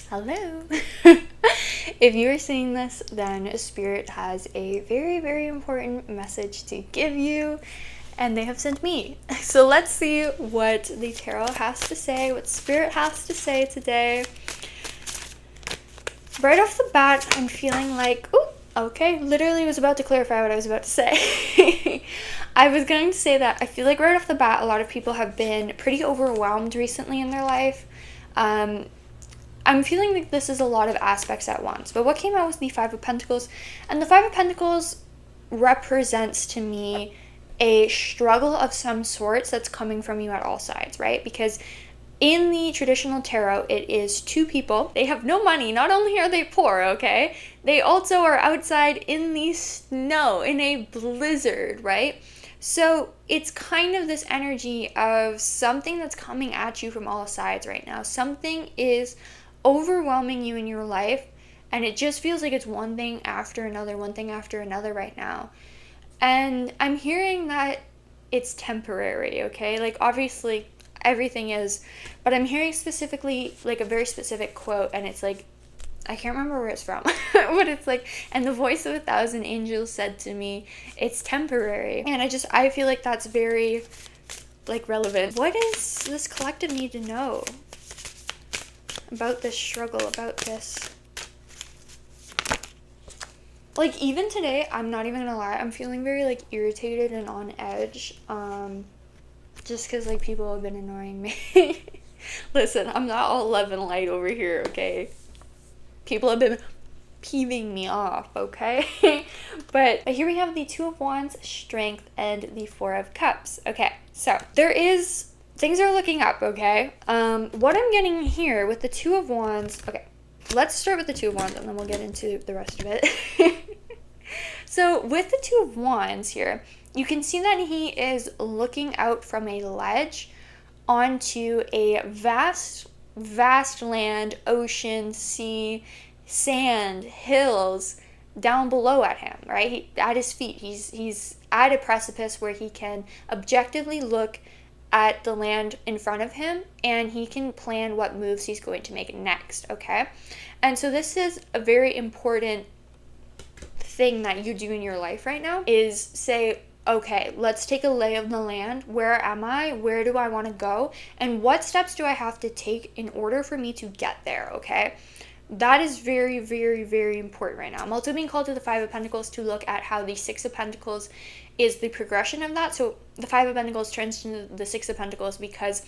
Hello. If you are seeing this, then Spirit has a very, very important message to give you, and they have sent me. So let's see what the tarot has to say, what Spirit has to say today. Right off the bat, I'm feeling like, oh, okay, literally was about to clarify what I was about to say. I was going to say that I feel like right off the bat, a lot of people have been pretty overwhelmed recently in their life. I'm feeling like this is a lot of aspects at once. But what came out was the Five of Pentacles. And the Five of Pentacles represents to me a struggle of some sorts that's coming from you at all sides, right? Because in the traditional tarot, it is two people. They have no money. Not only are they poor, okay? They also are outside in the snow, in a blizzard, right? So it's kind of this energy of something that's coming at you from all sides right now. Something is overwhelming you in your life, and it just feels like it's one thing after another, one thing after another right now. And I'm hearing that it's temporary, okay? Like, obviously, everything is, but I'm hearing specifically, like, a very specific quote, and it's like, I can't remember where it's from, but it's like, and the voice of 1,000 angels said to me, it's temporary. And I feel like that's very, like, relevant. What does this collective need to know about this struggle, about this? Like, even today, I'm not even gonna lie, I'm feeling very, like, irritated and on edge, just because, like, people have been annoying me. Listen, I'm not all love and light over here, okay? People have been peeving me off, okay? But here we have the Two of Wands, Strength, and the Four of Cups. Okay, so things are looking up, okay? What I'm getting here with the Two of Wands, okay, let's start with the Two of Wands and then we'll get into the rest of it. So with the Two of Wands here, you can see that he is looking out from a ledge onto a vast land, ocean, sea, sand, hills down below at him, right? At his feet. He's at a precipice where he can objectively look at the land in front of him, and he can plan what moves he's going to make next, okay? And so this is a very important thing that you do in your life right now, is say, okay, let's take a lay of the land. Where am I? Where do I want to go? And what steps do I have to take in order for me to get there, okay? That is very, very, very important right now. I'm also being called to the Five of Pentacles to look at how the Six of Pentacles is the progression of that. So the Five of Pentacles turns into the Six of Pentacles because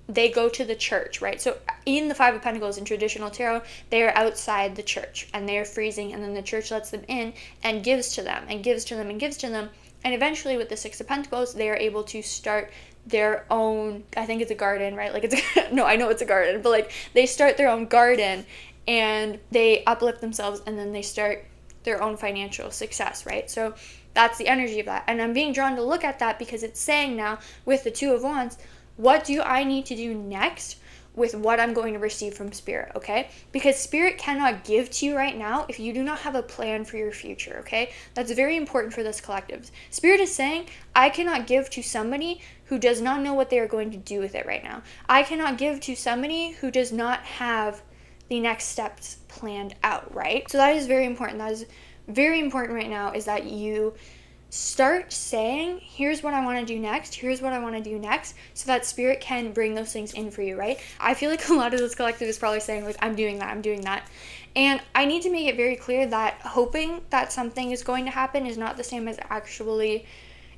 they go to the church, right? So in the Five of Pentacles in traditional tarot, they are outside the church and they are freezing, and then the church lets them in and gives to them and gives to them and gives to them. And eventually with the Six of Pentacles, they are able to start their own, I think it's a garden, right? Like no, I know it's a garden, but like they start their own garden and they uplift themselves, and then they start their own financial success, right? So that's the energy of that. And I'm being drawn to look at that because it's saying now with the Two of Wands, what do I need to do next with what I'm going to receive from Spirit, okay? Because Spirit cannot give to you right now if you do not have a plan for your future, okay? That's very important for this collective. Spirit is saying, I cannot give to somebody who does not know what they are going to do with it right now. I cannot give to somebody who does not have the next steps planned out, right? So that is very important. That is very important right now, is that you start saying, here's what I want to do next, here's what I want to do next, so that Spirit can bring those things in for you, right? I feel like a lot of this collective is probably saying, like, I'm doing that. And I need to make it very clear that hoping that something is going to happen is not the same as actually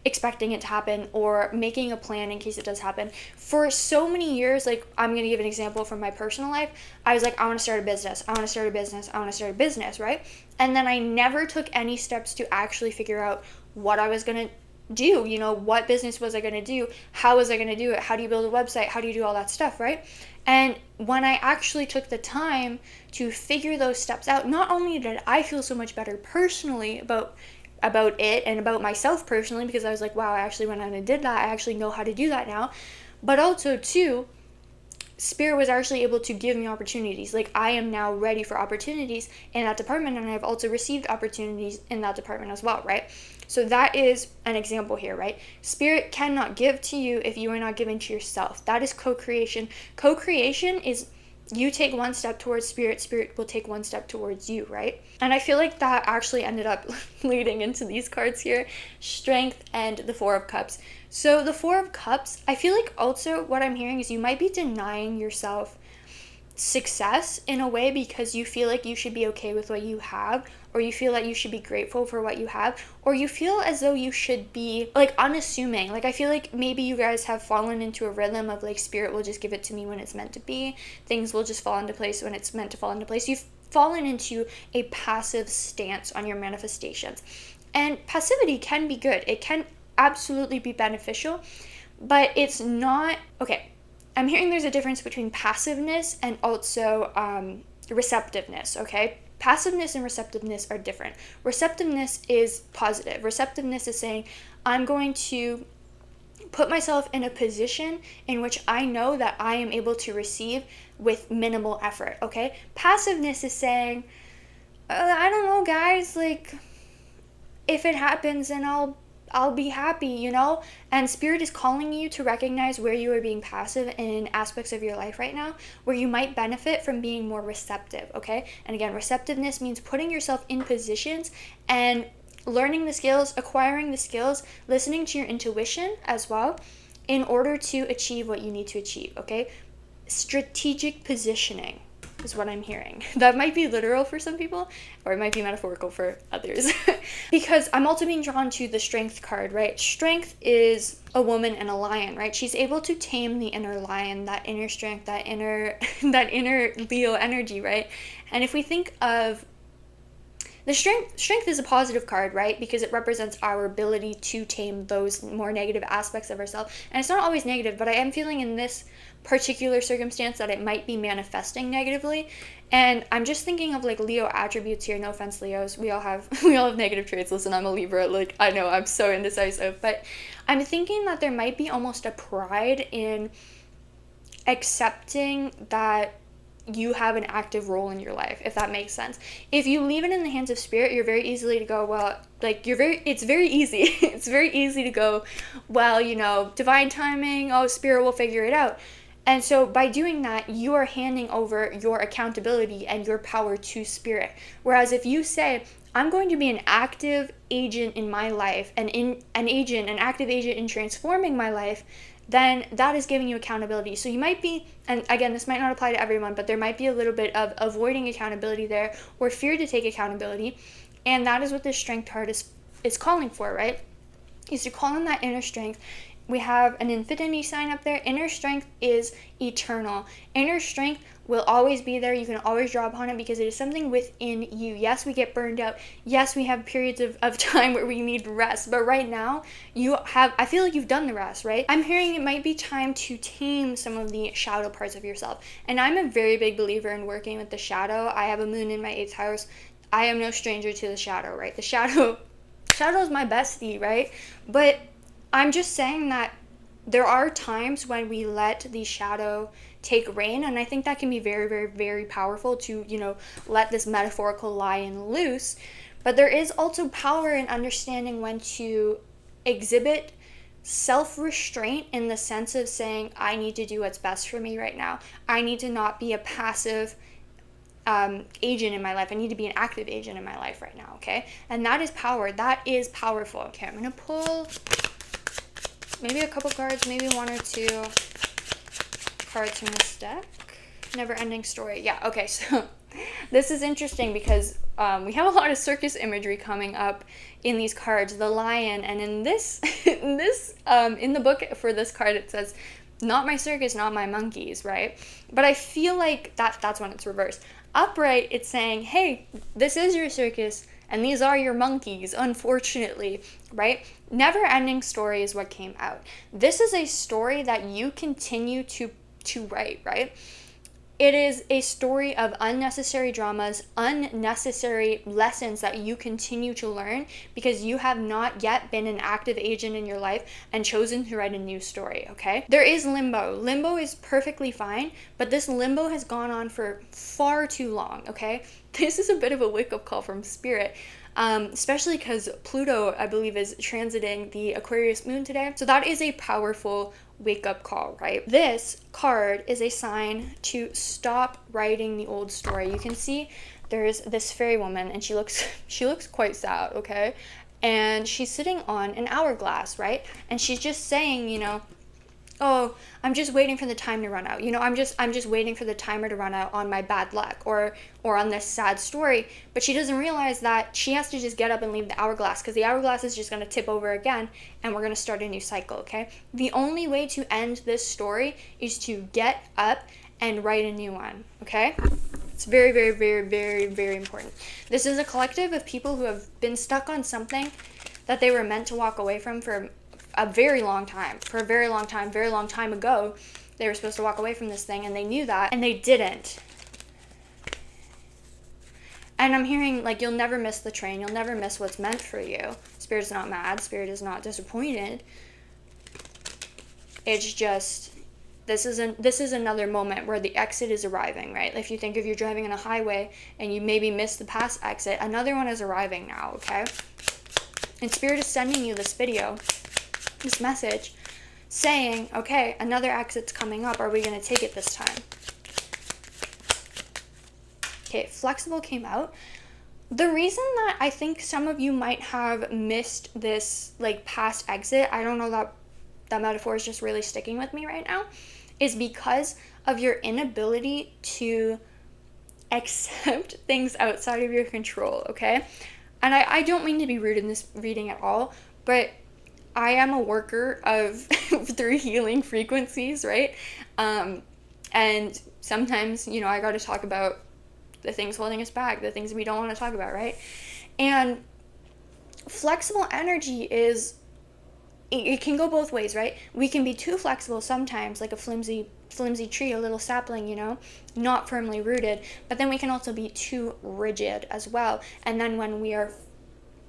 expecting it to happen or making a plan in case it does happen. For so many years, like, I'm going to give an example from my personal life. I was like, I want to start a business, right? And then I never took any steps to actually figure out what I was going to do, what business was I going to do, how was I going to do it, how do you build a website, how do you do all that stuff, right? And when I actually took the time to figure those steps out, not only did I feel so much better personally about it and about myself personally, because I was like, wow, I actually went out and did that, I actually know how to do that now, but also too, Spirit was actually able to give me opportunities. Like, I am now ready for opportunities in that department, and I've also received opportunities in that department as well, right? So that is an example here, right? Spirit cannot give to you if you are not giving to yourself. That is co-creation. Co-creation is you take one step towards spirit, spirit will take one step towards you, right? And I feel like that actually ended up leading into these cards here, Strength and the Four of Cups. So the Four of Cups, I feel like also what I'm hearing is you might be denying yourself success in a way because you feel like you should be okay with what you have, or you feel that you should be grateful for what you have, or you feel as though you should be like unassuming. Like I feel like maybe you guys have fallen into a rhythm of like spirit will just give it to me when it's meant to be, things will just fall into place when it's meant to fall into place. You've fallen into a passive stance on your manifestations, and passivity can be good, it can absolutely be beneficial, but it's not okay. I'm hearing there's a difference between passiveness and also receptiveness, okay? Passiveness and receptiveness are different. Receptiveness is positive. Receptiveness is saying, I'm going to put myself in a position in which I know that I am able to receive with minimal effort, okay? Passiveness is saying, I don't know, guys, like, if it happens, then I'll be happy, you know? And spirit is calling you to recognize where you are being passive in aspects of your life right now, where you might benefit from being more receptive, okay? And again, receptiveness means putting yourself in positions and learning the skills, acquiring the skills, listening to your intuition as well in order to achieve what you need to achieve, okay? Strategic positioning is what I'm hearing. That might be literal for some people, or it might be metaphorical for others. Because I'm also being drawn to the Strength card, right? Strength is a woman and a lion, right? She's able to tame the inner lion, that inner strength, that inner that inner Leo energy, right? And if we think of the strength is a positive card, right? Because it represents our ability to tame those more negative aspects of ourselves. And it's not always negative, but I am feeling in this particular circumstance that it might be manifesting negatively. And I'm just thinking of like Leo attributes here. No offense, Leos. We all have negative traits. Listen, I'm a Libra. Like, I know I'm so indecisive, but I'm thinking that there might be almost a pride in accepting that you have an active role in your life, if that makes sense. If you leave it in the hands of spirit, you're very easily to go, well, like it's very easy. It's very easy to go, well, you know, divine timing, oh, spirit will figure it out. And so by doing that, you are handing over your accountability and your power to spirit. Whereas if you say, I'm going to be an active agent in my life and an active agent in transforming my life, then that is giving you accountability. So you might be, and again, this might not apply to everyone, but there might be a little bit of avoiding accountability there or fear to take accountability. And that is what this Strength card is calling for, right? Is to call in that inner strength. We have an infinity sign up there. Inner strength is eternal. Inner strength will always be there. You can always draw upon it because it is something within you. Yes, we get burned out. Yes, we have periods of time where we need rest. But right now, I feel like you've done the rest, right? I'm hearing it might be time to tame some of the shadow parts of yourself. And I'm a very big believer in working with the shadow. I have a moon in my 8th house. I am no stranger to the shadow, right? The shadow is my bestie, right? But I'm just saying that there are times when we let the shadow take reign, and I think that can be very, very, very powerful to, you know, let this metaphorical lion loose. But there is also power in understanding when to exhibit self-restraint in the sense of saying, I need to do what's best for me right now. I need to not be a passive agent in my life. I need to be an active agent in my life right now, okay? And that is power. That is powerful. Okay, I'm going to pull maybe a couple cards, maybe one or two cards from this deck. Never ending story. Yeah, okay, so this is interesting because we have a lot of circus imagery coming up in these cards. The lion, and in this, in the book for this card, it says, not my circus, not my monkeys, right? But I feel like that's when it's reversed. Upright, it's saying, hey, this is your circus, and these are your monkeys, unfortunately, right? Never ending story is what came out. This is a story that you continue to write, right? It is a story of unnecessary dramas, unnecessary lessons that you continue to learn because you have not yet been an active agent in your life and chosen to write a new story, okay? There is limbo. Limbo is perfectly fine, but this limbo has gone on for far too long, okay? This is a bit of a wake-up call from spirit. Especially because Pluto, I believe, is transiting the Aquarius moon today. So that is a powerful wake-up call, right? This card is a sign to stop writing the old story. You can see there's this fairy woman, and she looks quite sad, okay? And she's sitting on an hourglass, right? And she's just saying, oh, I'm just waiting for the time to run out. I'm just waiting for the timer to run out on my bad luck or on this sad story. But she doesn't realize that she has to just get up and leave the hourglass, because the hourglass is just going to tip over again and we're going to start a new cycle, okay? The only way to end this story is to get up and write a new one, okay? It's very, very, very, very, very important. This is a collective of people who have been stuck on something that they were meant to walk away from for a very long time. For a very long time ago, they were supposed to walk away from this thing, and they knew that, and they didn't. And I'm hearing, like, you'll never miss the train. You'll never miss what's meant for you. Spirit is not mad. Spirit is not disappointed. It's just, this is another moment where the exit is arriving, right? If you think if you're driving on a highway and you maybe missed the past exit, another one is arriving now, okay? And Spirit is sending you this video, this message, saying, okay, another exit's coming up. Are we going to take it this time? Okay, flexible came out. The reason that I think some of you might have missed this, like, past exit, I don't know, that metaphor is just really sticking with me right now, is because of your inability to accept things outside of your control, okay? And I don't mean to be rude in this reading at all, but I am a worker of through healing frequencies, right? And sometimes, I got to talk about the things holding us back, the things we don't want to talk about, right? And flexible energy is, it can go both ways, right? We can be too flexible sometimes, like a flimsy tree, a little sapling, not firmly rooted. But then we can also be too rigid as well. And then when we are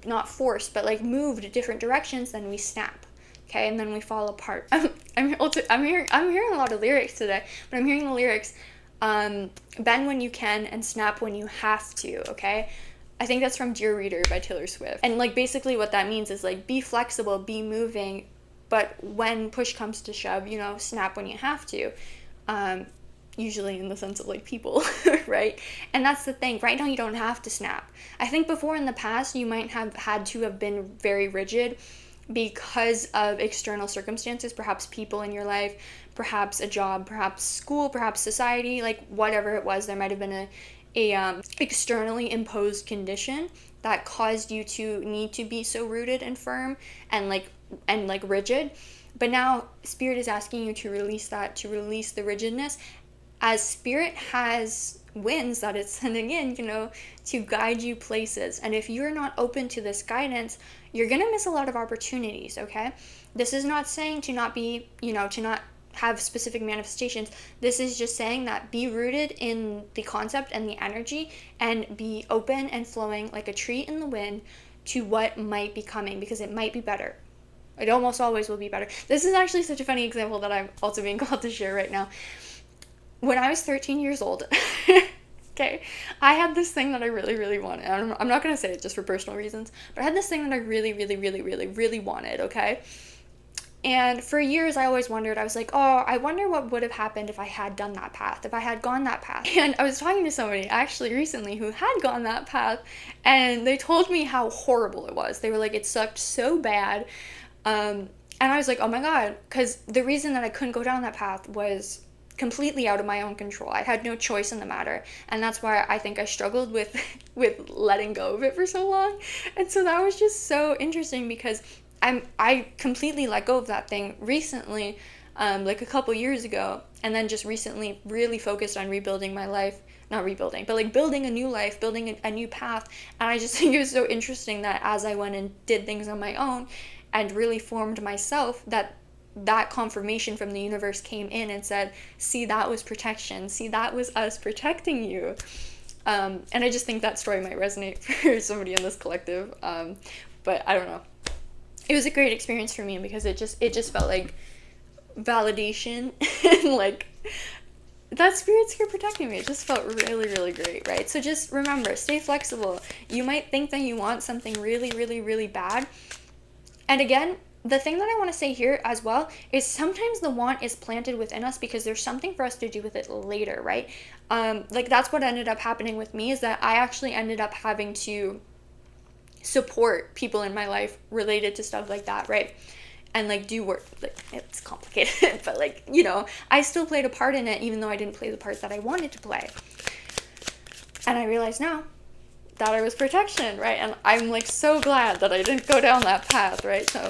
not forced, but like moved different directions, then we snap. Okay, and then we fall apart. I'm hearing a lot of lyrics today, but I'm hearing the lyrics, bend when you can and snap when you have to, okay? I think that's from Dear Reader by Taylor Swift. And like basically what that means is like be flexible, be moving, but when push comes to shove, snap when you have to. Usually in the sense of like people, right? And that's the thing. Right now you don't have to snap. I think before in the past you might have had to have been very rigid because of external circumstances, perhaps people in your life, perhaps a job, perhaps school, perhaps society, like whatever it was. There might have been a externally imposed condition that caused you to need to be so rooted and firm and rigid. But now Spirit is asking you to release that, to release the rigidness, as Spirit has winds that it's sending in, to guide you places. And if you're not open to this guidance, you're going to miss a lot of opportunities, okay? This is not saying to not be, to not have specific manifestations. This is just saying that be rooted in the concept and the energy and be open and flowing like a tree in the wind to what might be coming, because it might be better. It almost always will be better. This is actually such a funny example that I'm also being called to share right now. When I was 13 years old, okay, I had this thing that I really, really wanted. I'm not going to say it just for personal reasons, but I had this thing that I really, really, really, really, really wanted, okay? And for years, I always wondered, I was like, oh, I wonder what would have happened if I had done that path, if I had gone that path. And I was talking to somebody actually recently who had gone that path, and they told me how horrible it was. They were like, it sucked so bad. And I was like, oh my God, because the reason that I couldn't go down that path was completely out of my own control. I had no choice in the matter, and that's why I think I struggled with letting go of it for so long. And so that was just so interesting, because I completely let go of that thing recently, like a couple years ago, and then just recently really focused on rebuilding my life. Not rebuilding, but like building a new life, building a new path. And I just think it was so interesting that as I went and did things on my own and really formed myself, that confirmation from the universe came in and said, see, that was protection. See, that was us protecting you. And I just think that story might resonate for somebody in this collective. But I don't know. It was a great experience for me, because it just felt like validation and like that Spirit's here protecting me. It just felt really, really great, right? So just remember, stay flexible. You might think that you want something really, really, really bad. And again, the thing that I want to say here as well is sometimes the want is planted within us because there's something for us to do with it later, right? Like that's what ended up happening with me, is that I actually ended up having to support people in my life related to stuff like that, right? And like do work, like it's complicated, but like, you know, I still played a part in it even though I didn't play the part that I wanted to play. And I realize now that it was protection, right? And I'm like so glad that I didn't go down that path, right? So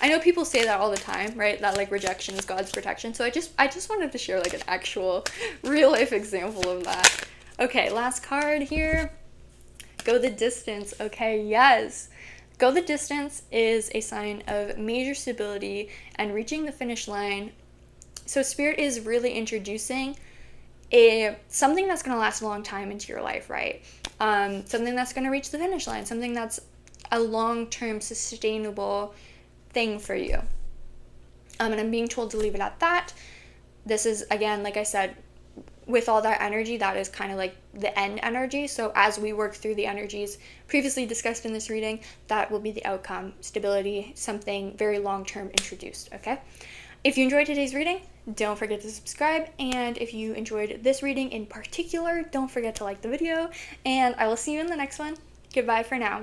I know people say that all the time, right? That like rejection is God's protection. So I just wanted to share like an actual real life example of that. Okay, last card here. Go the distance. Okay, yes. Go the distance is a sign of major stability and reaching the finish line. So Spirit is really introducing something that's going to last a long time into your life, right? Something that's going to reach the finish line, something that's a long-term sustainable thing for you. And I'm being told to leave it at that. This is, again, like I said, with all that energy, that is kind of like the end energy. So as we work through the energies previously discussed in this reading, that will be the outcome, stability, something very long-term introduced, okay? If you enjoyed today's reading, don't forget to subscribe. And if you enjoyed this reading in particular, don't forget to like the video. And I will see you in the next one. Goodbye for now.